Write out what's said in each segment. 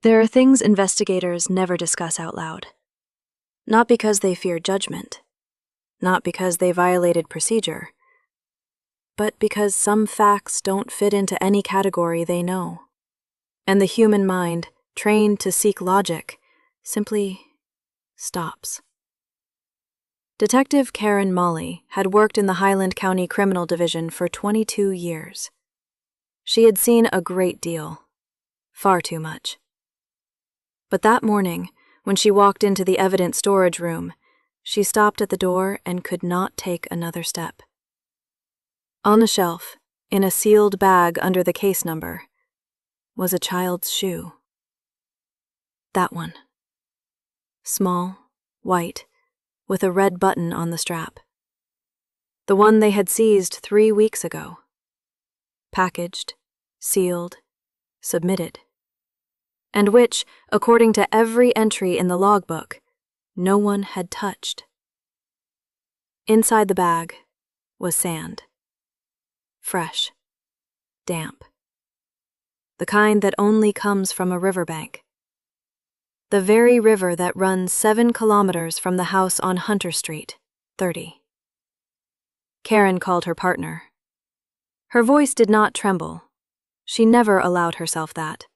There are things investigators never discuss out loud. Not because they fear judgment, not because they violated procedure, but because some facts don't fit into any category they know. And the human mind, trained to seek logic, simply stops. Detective Karen Molly had worked in the Highland County Criminal Division for 22 years. She had seen a great deal, far too much. But that morning, when she walked into the evidence storage room, she stopped at the door and could not take another step. On the shelf, in a sealed bag under the case number, was a child's shoe. That one. Small, white, with a red button on the strap. The one they had seized 3 weeks ago. Packaged, sealed, submitted. And which, according to every entry in the logbook, no one had touched. Inside the bag was sand. Fresh, damp. The kind that only comes from a riverbank. The very river that runs 7 kilometers from the house on Hunter Street, 30. Karen called her partner. Her voice did not tremble. She never allowed herself that.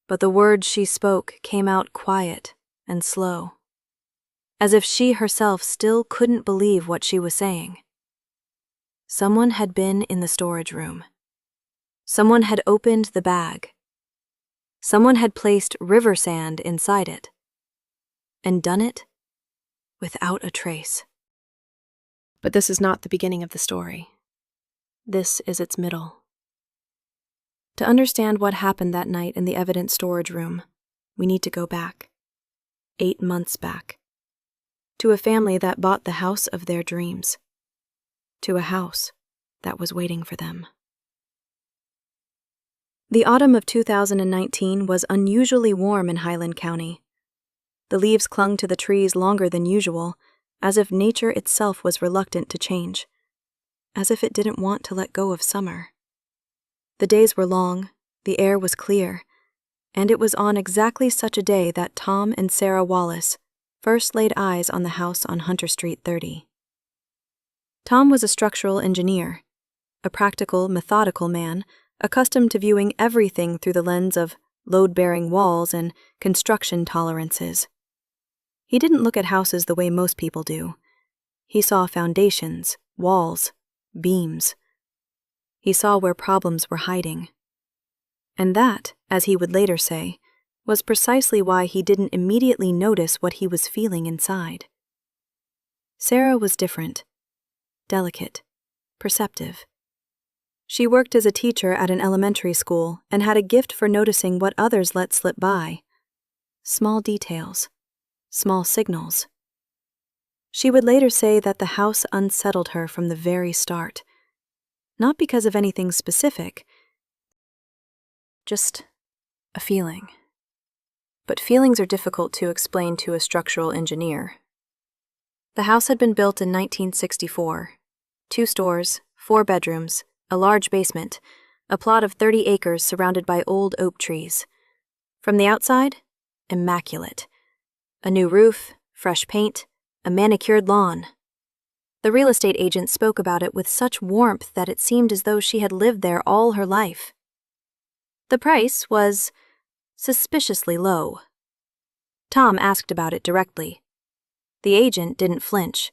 But the words she spoke came out quiet and slow, as if she herself still couldn't believe what she was saying. Someone had been in the storage room. Someone had opened the bag. Someone had placed river sand inside it, and done it without a trace. But this is not the beginning of the story. This is its middle. To understand what happened that night in the evidence storage room, we need to go back, 8 months back, to a family that bought the house of their dreams, to a house that was waiting for them. The autumn of 2019 was unusually warm in Highland County. The leaves clung to the trees longer than usual, as if nature itself was reluctant to change, as if it didn't want to let go of summer. The days were long, the air was clear, and it was on exactly such a day that Tom and Sarah Wallace first laid eyes on the house on Hunter Street 30. Tom was a structural engineer, a practical, methodical man, accustomed to viewing everything through the lens of load-bearing walls and construction tolerances. He didn't look at houses the way most people do. He saw foundations, walls, beams. He saw where problems were hiding. And that, as he would later say, was precisely why he didn't immediately notice what he was feeling inside. Sarah was different, delicate, perceptive. She worked as a teacher at an elementary school and had a gift for noticing what others let slip by. Small details, small signals. She would later say that the house unsettled her from the very start. Not because of anything specific, just a feeling. But feelings are difficult to explain to a structural engineer. The house had been built in 1964. 2 stores, 4 bedrooms, a large basement, a plot of 30 acres surrounded by old oak trees. From the outside, immaculate. A new roof, fresh paint, a manicured lawn. The real estate agent spoke about it with such warmth that it seemed as though she had lived there all her life. The price was suspiciously low. Tom asked about it directly. The agent didn't flinch.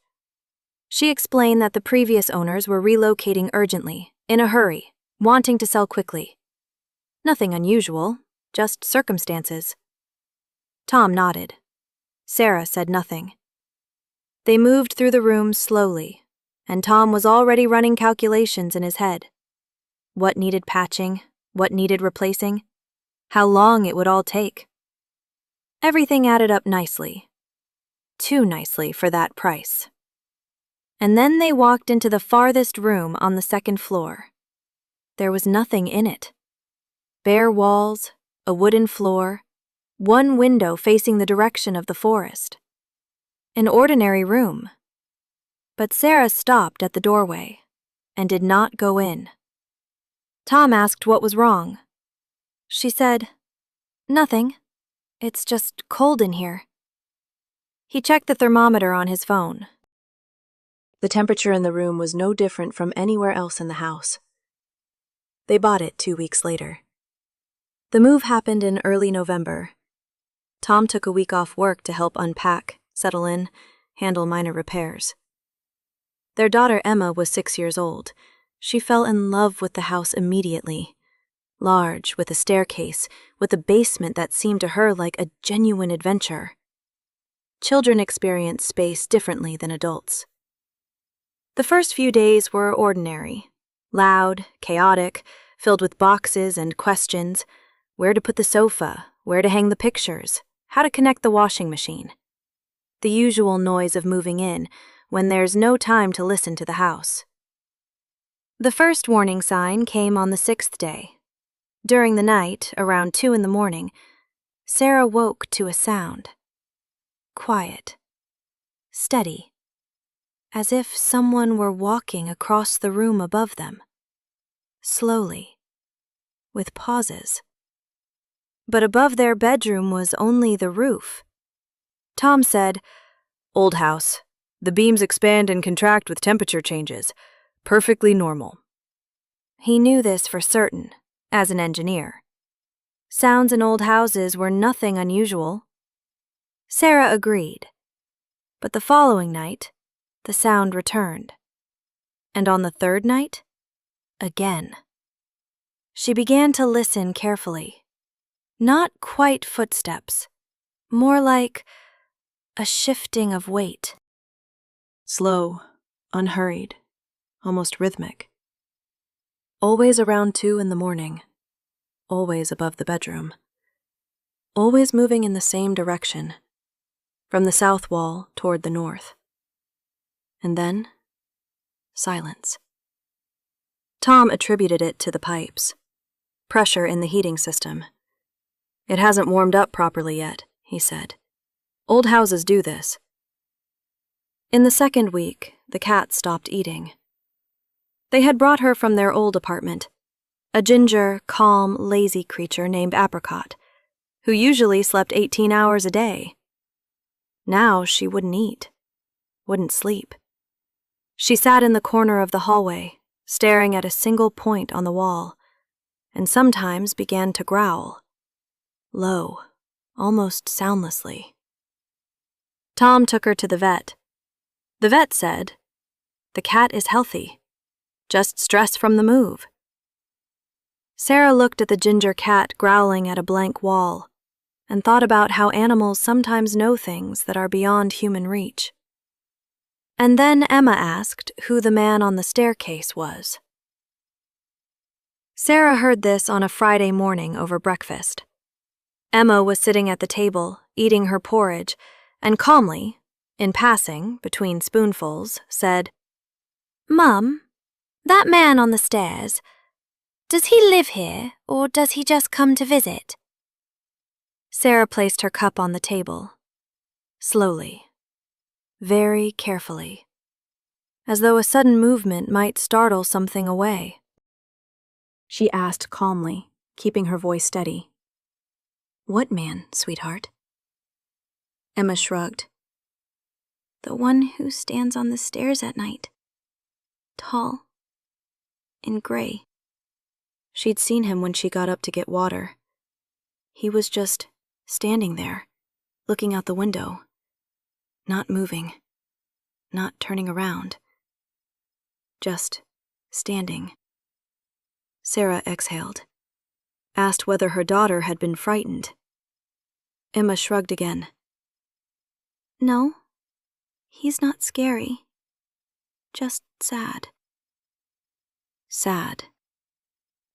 She explained that the previous owners were relocating urgently, in a hurry, wanting to sell quickly. Nothing unusual, just circumstances. Tom nodded. Sarah said nothing. They moved through the room slowly, and Tom was already running calculations in his head. What needed patching? What needed replacing? How long it would all take? Everything added up nicely. Too nicely for that price. And then they walked into the farthest room on the 2nd floor. There was nothing in it. Bare walls, a wooden floor, one window facing the direction of the forest. An ordinary room. But Sarah stopped at the doorway and did not go in. Tom asked what was wrong. She said, Nothing. It's just cold in here. He checked the thermometer on his phone. The temperature in the room was no different from anywhere else in the house. They bought it 2 weeks later. The move happened in early November. Tom took a week off work to help unpack, settle in, handle minor repairs. Their daughter Emma was 6 years old. She fell in love with the house immediately. Large, with a staircase, with a basement that seemed to her like a genuine adventure. Children experience space differently than adults. The first few days were ordinary. Loud, chaotic, filled with boxes and questions. Where to put the sofa, where to hang the pictures, how to connect the washing machine. The usual noise of moving in, when there's no time to listen to the house. The first warning sign came on the 6th day. During the night, around 2 a.m, Sarah woke to a sound. Quiet. Steady. As if someone were walking across the room above them. Slowly. With pauses. But above their bedroom was only the roof. Tom said, "Old house. The beams expand and contract with temperature changes. Perfectly normal." He knew this for certain, as an engineer. Sounds in old houses were nothing unusual. Sarah agreed. But the following night, the sound returned. And on the 3rd night, again. She began to listen carefully. Not quite footsteps, more like a shifting of weight. Slow, unhurried, almost rhythmic. Always around 2 a.m, always above the bedroom. Always moving in the same direction, from the south wall toward the north. And then, silence. Tom attributed it to the pipes. Pressure in the heating system. "It hasn't warmed up properly yet," he said. "Old houses do this." In the 2nd week, the cat stopped eating. They had brought her from their old apartment, a ginger, calm, lazy creature named Apricot, who usually slept 18 hours a day. Now she wouldn't eat, wouldn't sleep. She sat in the corner of the hallway, staring at a single point on the wall, and sometimes began to growl. Low, almost soundlessly. Tom took her to the vet. The vet said, "The cat is healthy. Just stress from the move." Sarah looked at the ginger cat growling at a blank wall and thought about how animals sometimes know things that are beyond human reach. And then Emma asked who the man on the staircase was. Sarah heard this on a Friday morning over breakfast. Emma was sitting at the table, eating her porridge, and calmly, in passing, between spoonfuls, said, "Mum, that man on the stairs, does he live here, or does he just come to visit?" Sarah placed her cup on the table, slowly, very carefully, as though a sudden movement might startle something away. She asked calmly, keeping her voice steady, "What man, sweetheart?" Emma shrugged. "The one who stands on the stairs at night. Tall. In gray." She'd seen him when she got up to get water. He was just standing there, looking out the window. Not moving. Not turning around. Just standing. Sarah exhaled. Asked whether her daughter had been frightened. Emma shrugged again. "No, he's not scary. Just sad." Sad.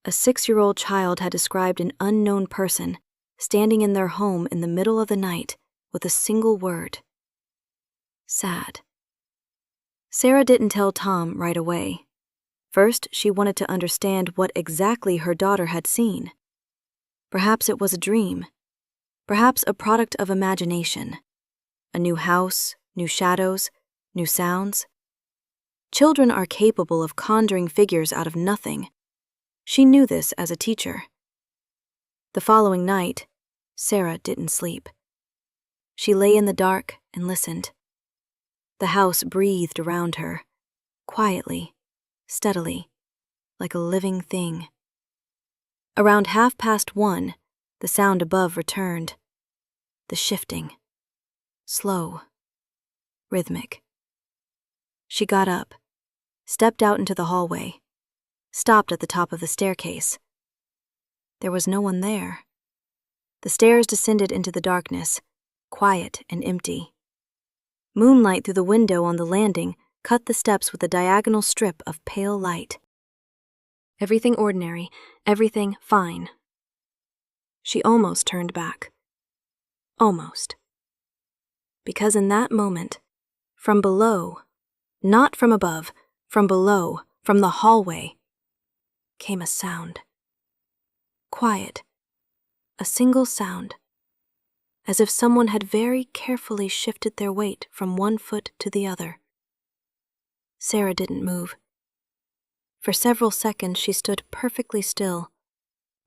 A 6-year-old child had described an unknown person standing in their home in the middle of the night with a single word. Sad. Sarah didn't tell Tom right away. First, she wanted to understand what exactly her daughter had seen. Perhaps it was a dream. Perhaps a product of imagination. A new house, new shadows, new sounds. Children are capable of conjuring figures out of nothing. She knew this as a teacher. The following night, Sarah didn't sleep. She lay in the dark and listened. The house breathed around her, quietly, steadily, like a living thing. Around 1:30, the sound above returned. The shifting. Slow. Rhythmic. She got up, stepped out into the hallway, stopped at the top of the staircase. There was no one there. The stairs descended into the darkness, quiet and empty. Moonlight through the window on the landing cut the steps with a diagonal strip of pale light. Everything ordinary, everything fine. She almost turned back. Almost. Because in that moment, from below, not from above, from below, from the hallway, came a sound. Quiet. A single sound. As if someone had very carefully shifted their weight from one foot to the other. Sarah didn't move. For several seconds she stood perfectly still,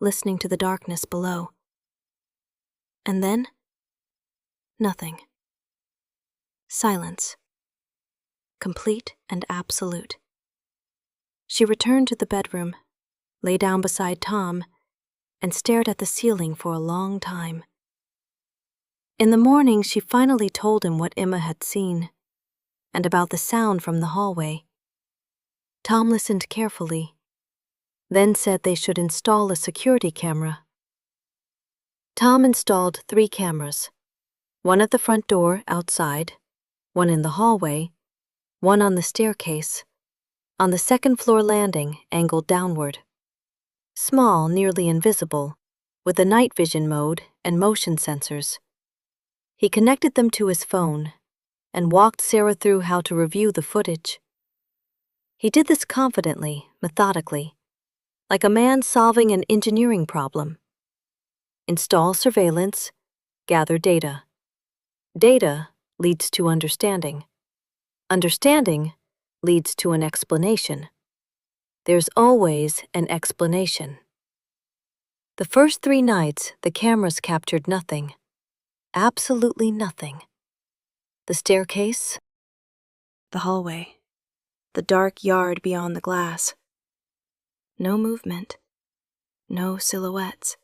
listening to the darkness below. And then, nothing. Silence. Complete and absolute. She returned to the bedroom, lay down beside Tom, and stared at the ceiling for a long time. In the morning, she finally told him what Emma had seen, and about the sound from the hallway. Tom listened carefully, then said they should install a security camera. Tom installed 3 cameras, one at the front door outside, one in the hallway, one on the staircase, on the second-floor landing angled downward. Small, nearly invisible, with a night vision mode and motion sensors. He connected them to his phone and walked Sarah through how to review the footage. He did this confidently, methodically, like a man solving an engineering problem. Install surveillance, gather data. Data leads to understanding. Understanding leads to an explanation. There's always an explanation. The first 3 nights, the cameras captured nothing. Absolutely nothing. The staircase, the hallway, the dark yard beyond the glass. No movement, no silhouettes.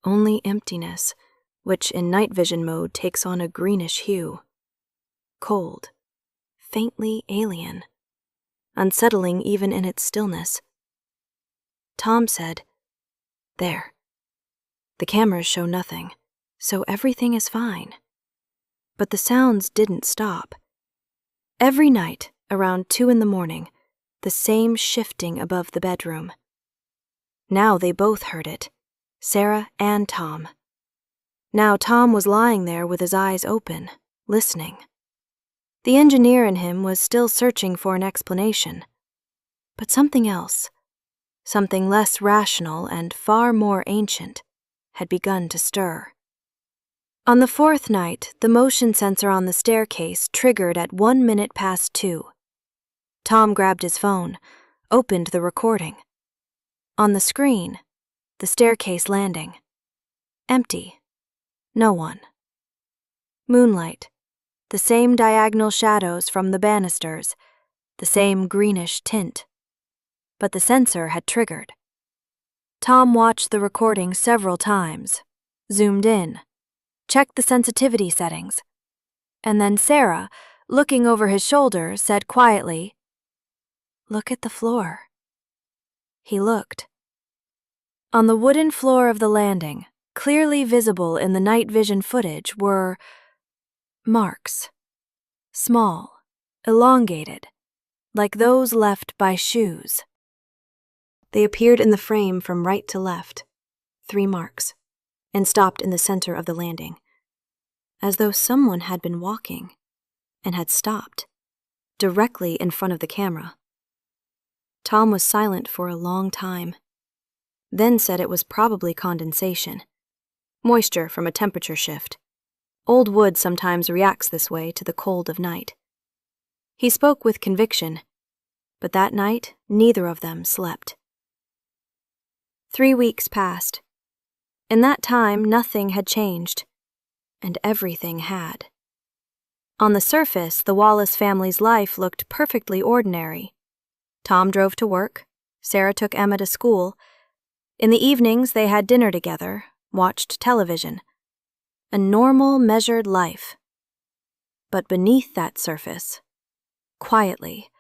Only emptiness, which in night vision mode takes on a greenish hue. Cold, faintly alien, unsettling even in its stillness. Tom said, "There. The cameras show nothing, so everything is fine." But the sounds didn't stop. Every night, around 2 a.m, the same shifting above the bedroom. Now they both heard it, Sarah and Tom. Now Tom was lying there with his eyes open, listening. The engineer in him was still searching for an explanation. But something else, something less rational and far more ancient, had begun to stir. On the 4th night, the motion sensor on the staircase triggered at 2:01. Tom grabbed his phone, opened the recording. On the screen, the staircase landing. Empty. No one. Moonlight. The same diagonal shadows from the banisters, the same greenish tint. But the sensor had triggered. Tom watched the recording several times, zoomed in, checked the sensitivity settings, and then Sarah, looking over his shoulder, said quietly, "Look at the floor." He looked. On the wooden floor of the landing, clearly visible in the night vision footage, were marks. Small, elongated, like those left by shoes. They appeared in the frame from right to left, 3 marks, and stopped in the center of the landing, as though someone had been walking and had stopped, directly in front of the camera. Tom was silent for a long time, then said it was probably condensation, moisture from a temperature shift. Old wood sometimes reacts this way to the cold of night. He spoke with conviction, but that night neither of them slept. 3 weeks passed. In that time, nothing had changed, and everything had. On the surface, the Wallace family's life looked perfectly ordinary. Tom drove to work, Sarah took Emma to school. In the evenings, they had dinner together, watched television. A normal, measured life. But beneath that surface, quietly,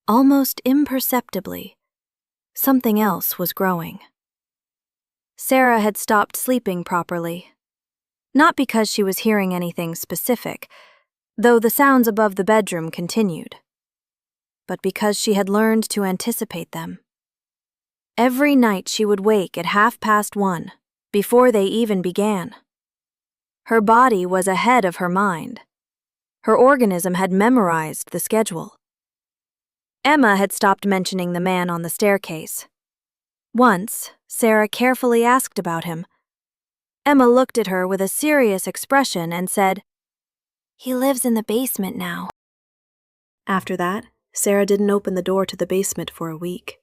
almost imperceptibly, something else was growing. Sarah had stopped sleeping properly. Not because she was hearing anything specific, though the sounds above the bedroom continued, but because she had learned to anticipate them. Every night she would wake at 1:30, before they even began. Her body was ahead of her mind. Her organism had memorized the schedule. Emma had stopped mentioning the man on the staircase. Once, Sarah carefully asked about him. Emma looked at her with a serious expression and said, "He lives in the basement now." After that, Sarah didn't open the door to the basement for a week.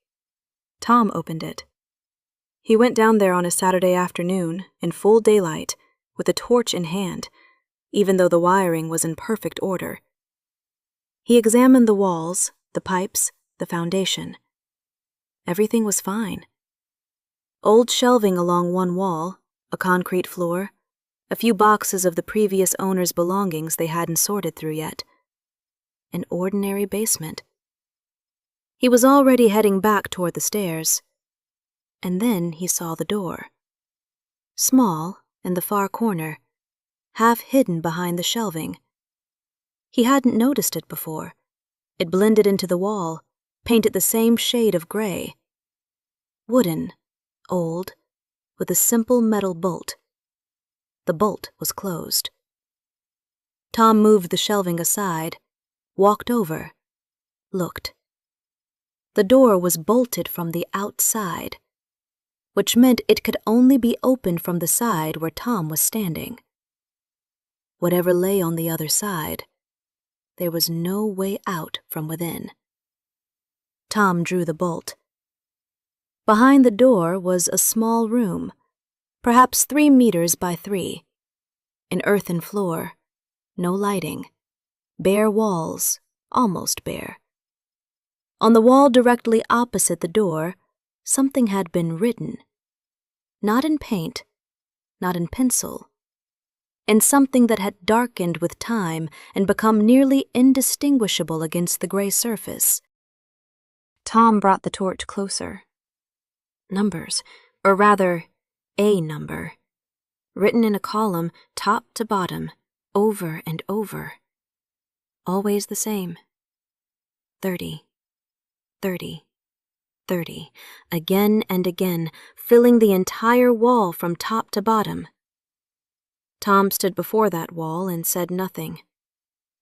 Tom opened it. He went down there on a Saturday afternoon, in full daylight, with a torch in hand, even though the wiring was in perfect order. He examined the walls, the pipes, the foundation. Everything was fine. Old shelving along one wall, a concrete floor, a few boxes of the previous owner's belongings they hadn't sorted through yet. An ordinary basement. He was already heading back toward the stairs, and then he saw the door. Small, in the far corner, half hidden behind the shelving. He hadn't noticed it before. It blended into the wall, painted the same shade of gray. Wooden, old, with a simple metal bolt. The bolt was closed. Tom moved the shelving aside, walked over, looked. The door was bolted from the outside, which meant it could only be opened from the side where Tom was standing. Whatever lay on the other side, there was no way out from within. Tom drew the bolt. Behind the door was a small room, perhaps 3 meters by 3. An earthen floor, no lighting, bare walls, almost bare. On the wall directly opposite the door, something had been written. Not in paint, not in pencil, in something that had darkened with time and become nearly indistinguishable against the gray surface. Tom brought the torch closer. Numbers, or rather, a number, written in a column top to bottom, over and over. Always the same. 30, 30, 30, again and again, filling the entire wall from top to bottom. Tom stood before that wall and said nothing,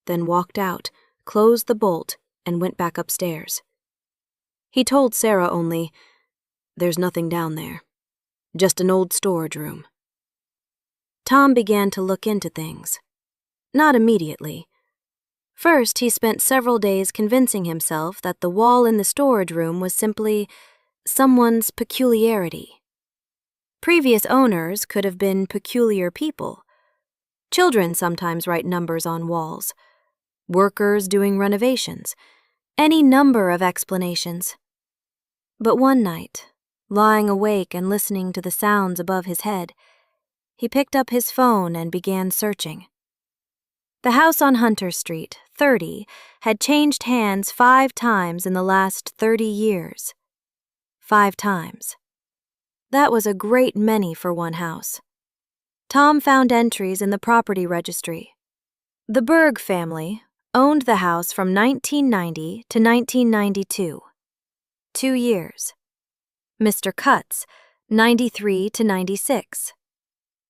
then walked out, closed the bolt, and went back upstairs. He told Sarah only, "There's nothing down there. Just an old storage room." Tom began to look into things. Not immediately. First, he spent several days convincing himself that the wall in the storage room was simply someone's peculiarity. Previous owners could have been peculiar people. Children sometimes write numbers on walls. Workers doing renovations. Any number of explanations. But one night, lying awake and listening to the sounds above his head, he picked up his phone and began searching. The house on Hunter Street, 30, had changed hands 5 times in the last 30 years. 5 times. That was a great many for one house. Tom found entries in the property registry. The Berg family owned the house from 1990 to 1992. 2 years. Mr. Cutts, 93 to 96.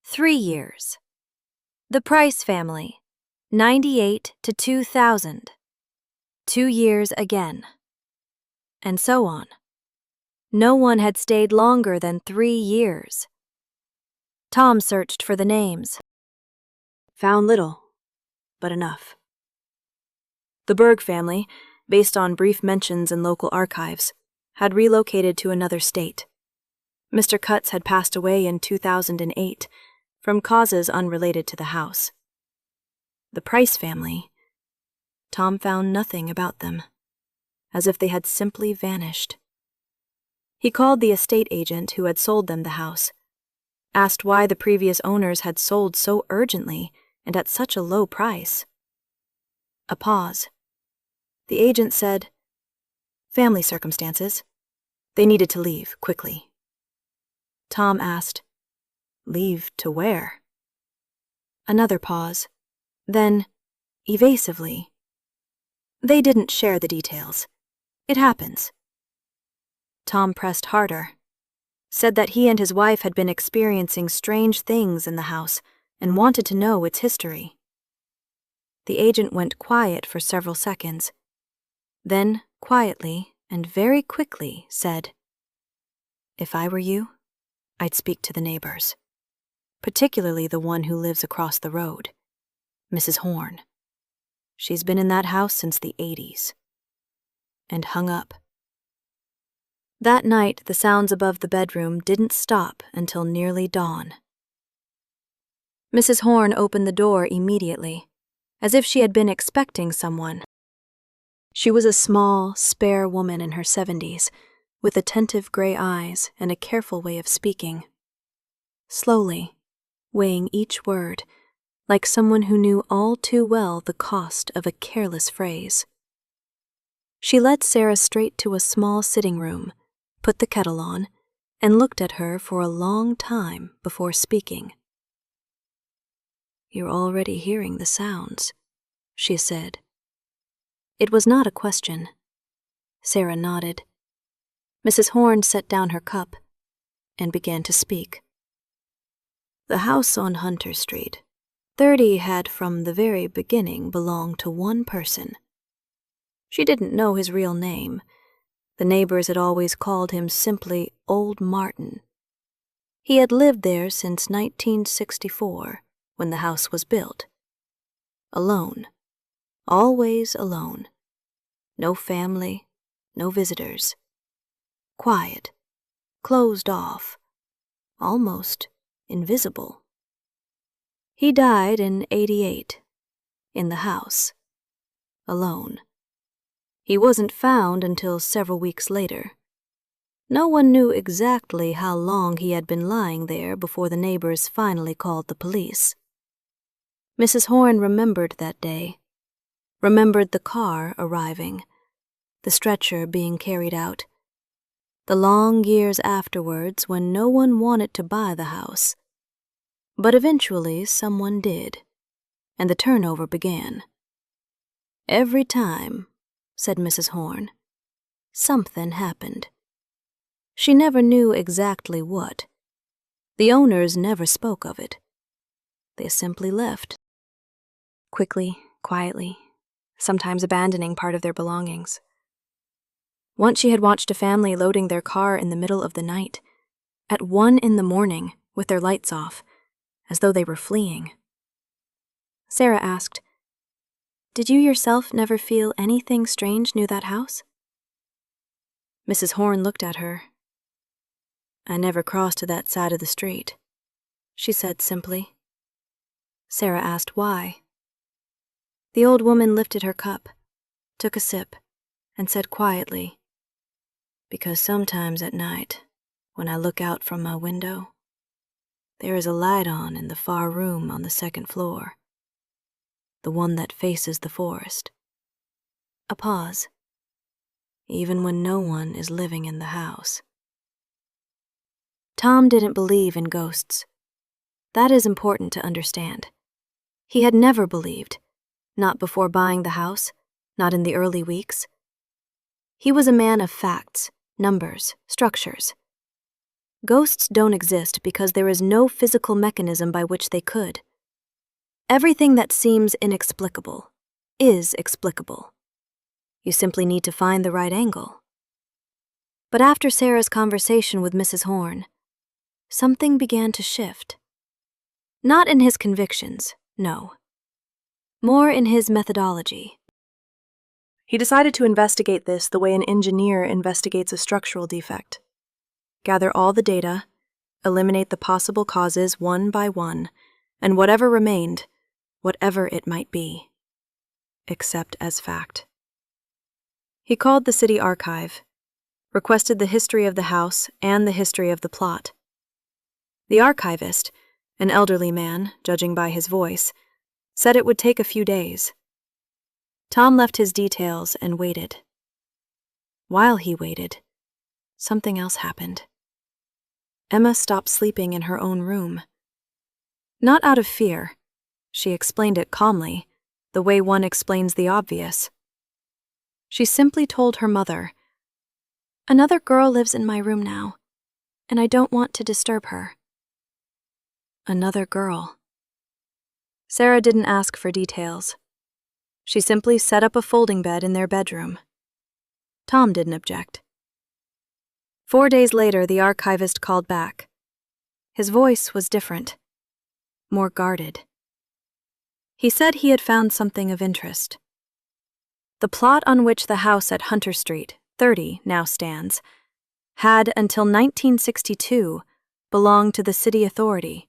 3 years. The Price family, 98 to 2000. 2 years again. And so on. No one had stayed longer than 3 years. Tom searched for the names. Found little, but enough. The Berg family, based on brief mentions in local archives, had relocated to another state. Mr. Cutts had passed away in 2008 from causes unrelated to the house. The Price family, Tom found nothing about them, as if they had simply vanished. He called the estate agent who had sold them the house, asked why the previous owners had sold so urgently and at such a low price. A pause. The agent said, "Family circumstances. They needed to leave quickly." Tom asked, "Leave to where?" Another pause. Then, evasively, "They didn't share the details. It happens." Tom pressed harder, said that he and his wife had been experiencing strange things in the house and wanted to know its history. The agent went quiet for several seconds, then quietly and very quickly said, "If I were you, I'd speak to the neighbors, particularly the one who lives across the road, Mrs. Horn. She's been in that house since the 80s. And hung up. That night, the sounds above the bedroom didn't stop until nearly dawn. Mrs. Horn opened the door immediately, as if she had been expecting someone. She was a small, spare woman in her 70s, with attentive gray eyes and a careful way of speaking. Slowly, weighing each word, like someone who knew all too well the cost of a careless phrase. She led Sarah straight to a small sitting room, put the kettle on, and looked at her for a long time before speaking. "You're already hearing the sounds," she said. It was not a question. Sarah nodded. Mrs. Horn set down her cup and began to speak. "The house on Hunter Street, 30 had from the very beginning belonged to one person. She didn't know his real name. The neighbors had always called him simply Old Martin. He had lived there since 1964, when the house was built. Alone. Always alone. No family, no visitors. Quiet. Closed off. Almost invisible. He died in 88, in the house. Alone. He wasn't found until several weeks later. No one knew exactly how long he had been lying there before the neighbors finally called the police. Mrs. Horn remembered that day, remembered the car arriving, the stretcher being carried out, the long years afterwards when no one wanted to buy the house. But eventually someone did, and the turnover began. Every time, said Mrs. Horn, something happened. She never knew exactly what. The owners never spoke of it. They simply left. Quickly, quietly, sometimes abandoning part of their belongings. Once she had watched a family loading their car in the middle of the night, at 1 a.m, with their lights off, as though they were fleeing. Sarah asked, "Did you yourself never feel anything strange near that house?" Mrs. Horn looked at her. "I never crossed to that side of the street," she said simply. Sarah asked why. The old woman lifted her cup, took a sip, and said quietly, "Because sometimes at night, when I look out from my window, there is a light on in the far room on the second floor, the one that faces the forest." A pause. "Even when no one is living in the house." Tom didn't believe in ghosts. That is important to understand. He had never believed, not before buying the house, not in the early weeks. He was a man of facts, numbers, structures. Ghosts don't exist because there is no physical mechanism by which they could. Everything that seems inexplicable is explicable. You simply need to find the right angle. But after Sarah's conversation with Mrs. Horn, something began to shift. Not in his convictions, no. More in his methodology. He decided to investigate this the way an engineer investigates a structural defect. gather all the data, eliminate the possible causes one by one, and whatever remained, whatever it might be, accept as fact. He called the city archive, requested the history of the house and the history of the plot. The archivist, an elderly man, judging by his voice, said it would take a few days. Tom left his details and waited. While he waited, something else happened. Emma stopped sleeping in her own room. Not out of fear. She explained it calmly, the way one explains the obvious. She simply told her mother, "Another girl lives in my room now, and I don't want to disturb her." Another girl. Sarah didn't ask for details. She simply set up a folding bed in their bedroom. Tom didn't object. 4 days later, the archivist called back. His voice was different, more guarded. He said he had found something of interest. The plot on which the house at Hunter Street, 30, now stands, had until 1962 belonged to the city authority.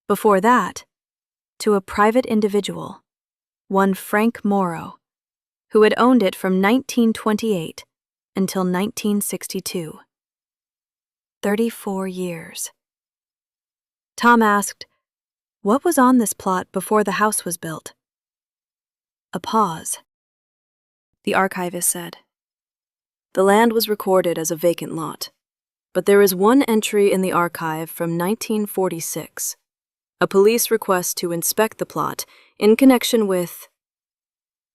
Before that, to a private individual, one Frank Morrow, who had owned it from 1928 until 1962. 34 years. Tom asked, what was on this plot before the house was built? A pause. The archivist said, the land was recorded as a vacant lot, but there is one entry in the archive from 1946, a police request to inspect the plot in connection with...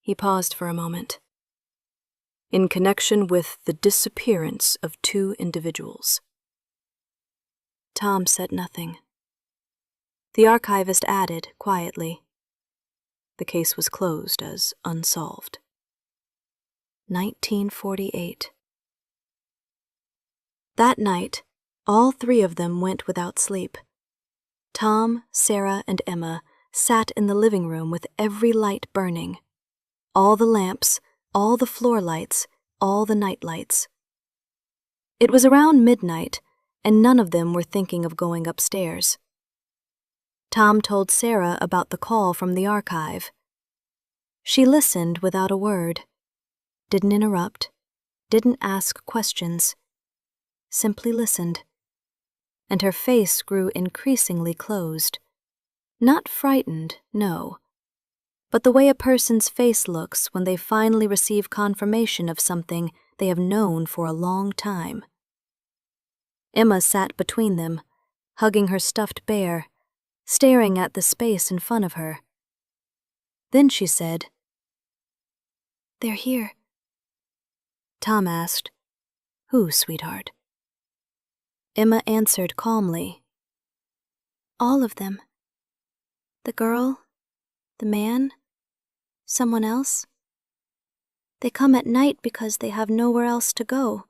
He paused for a moment. In connection with the disappearance of 2 individuals. Tom said nothing. The archivist added quietly, the case was closed as unsolved. 1948. That night, all 3 of them went without sleep. Tom, Sarah, and Emma sat in the living room with every light burning. All the lamps, all the floor lights, all the night lights. It was around midnight, and none of them were thinking of going upstairs. Tom told Sarah about the call from the archive. She listened without a word, didn't interrupt, didn't ask questions, simply listened. And her face grew increasingly closed. Not frightened, no, but the way a person's face looks when they finally receive confirmation of something they have known for a long time. Emma sat between them, hugging her stuffed bear, staring at the space in front of her. Then she said, "They're here." Tom asked, "Who, sweetheart?" Emma answered calmly, "All of them. The girl, the man, someone else. They come at night because they have nowhere else to go.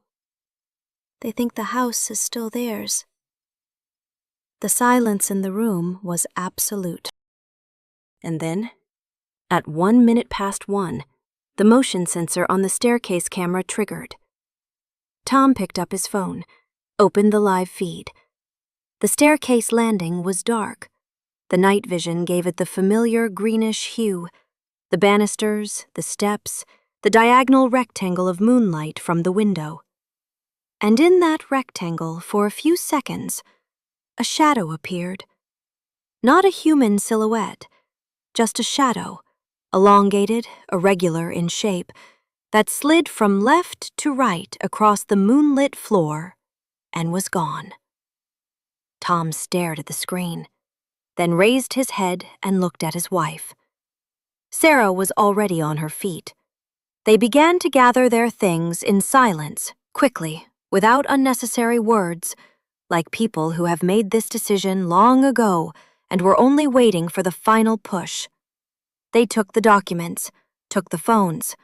They think the house is still theirs." The silence in the room was absolute. And then, at 1:01, the motion sensor on the staircase camera triggered. Tom picked up his phone, opened the live feed. The staircase landing was dark. The night vision gave it the familiar greenish hue, the banisters, the steps, the diagonal rectangle of moonlight from the window. And in that rectangle, for a few seconds, a shadow appeared. Not a human silhouette, just a shadow, elongated, irregular in shape, that slid from left to right across the moonlit floor and was gone. Tom stared at the screen, then raised his head and looked at his wife. Sarah was already on her feet. They began to gather their things in silence, quickly, without unnecessary words, like people who have made this decision long ago and were only waiting for the final push. They took the documents, took the phones,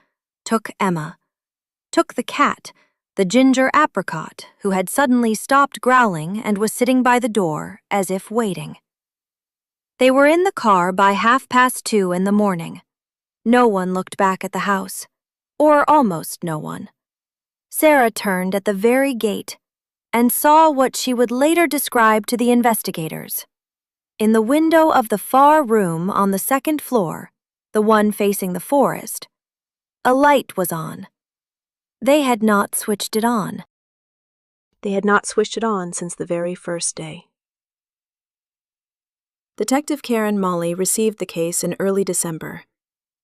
took Emma, took the cat, the ginger apricot, who had suddenly stopped growling and was sitting by the door as if waiting. They were in the car by 2:30 in the morning. No one looked back at the house, or almost no one. Sarah turned at the very gate, and saw what she would later describe to the investigators. In the window of the far room on the second floor, the one facing the forest, a light was on. They had not switched it on. They had not switched it on since the very first day. Detective Karen Molly received the case in early December.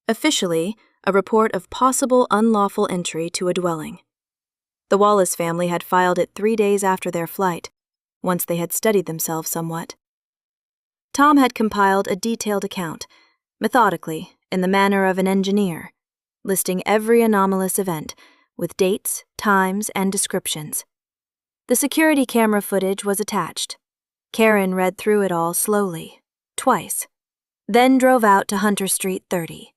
Officially, a report of possible unlawful entry to a dwelling. The Wallace family had filed it 3 days after their flight, once they had studied themselves somewhat. Tom had compiled a detailed account, methodically, in the manner of an engineer, listing every anomalous event, with dates, times, and descriptions. The security camera footage was attached. Karen read through it all slowly, twice, then drove out to Hunter Street 30.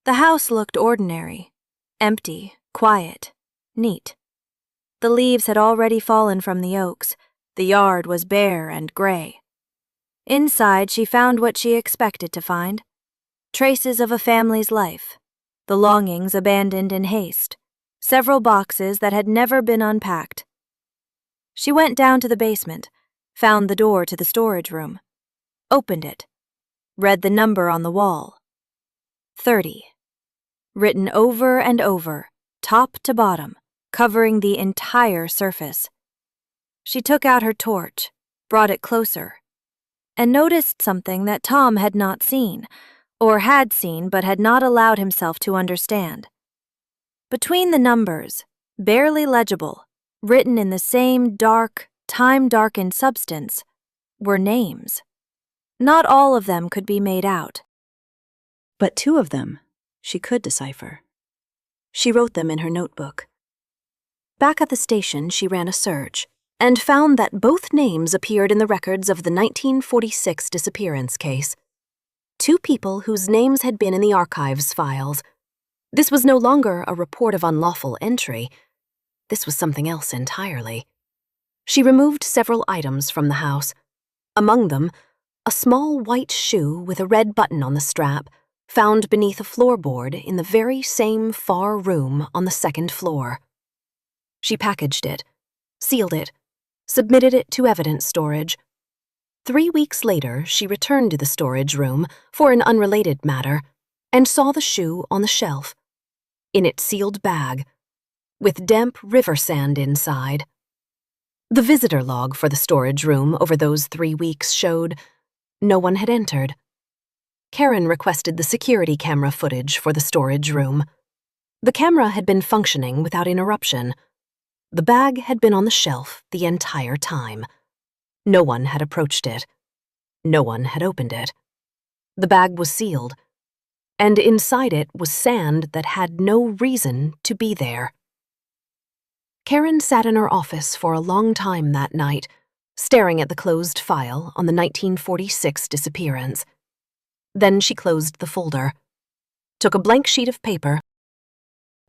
The house looked ordinary, empty, quiet, neat. The leaves had already fallen from the oaks. The yard was bare and gray. Inside, she found what she expected to find: traces of a family's life, the longings abandoned in haste, several boxes that had never been unpacked. She went down to the basement, found the door to the storage room, opened it, read the number on the wall. 30. Written over and over, top to bottom, covering the entire surface. She took out her torch, brought it closer, and noticed something that Tom had not seen, or had seen but had not allowed himself to understand. Between the numbers, barely legible, written in the same dark, time-darkened substance, were names. Not all of them could be made out, but 2 of them she could decipher. She wrote them in her notebook. Back at the station, she ran a search and found that both names appeared in the records of the 1946 disappearance case. 2 people whose names had been in the archives files. This was no longer a report of unlawful entry. This was something else entirely. She removed several items from the house. Among them, a small white shoe with a red button on the strap, found beneath a floorboard in the very same far room on the second floor. She packaged it, sealed it, submitted it to evidence storage. 3 weeks later, she returned to the storage room for an unrelated matter and saw the shoe on the shelf, in its sealed bag, with damp river sand inside. The visitor log for the storage room over those 3 weeks showed no one had entered. Karen requested the security camera footage for the storage room. The camera had been functioning without interruption. The bag had been on the shelf the entire time. No one had approached it. No one had opened it. The bag was sealed, and inside it was sand that had no reason to be there. Karen sat in her office for a long time that night, staring at the closed file on the 1946 disappearance. Then she closed the folder, took a blank sheet of paper,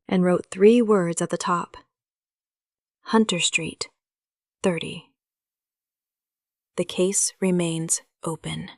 and wrote 3 words at the top. Hunter Street, 30. The case remains open.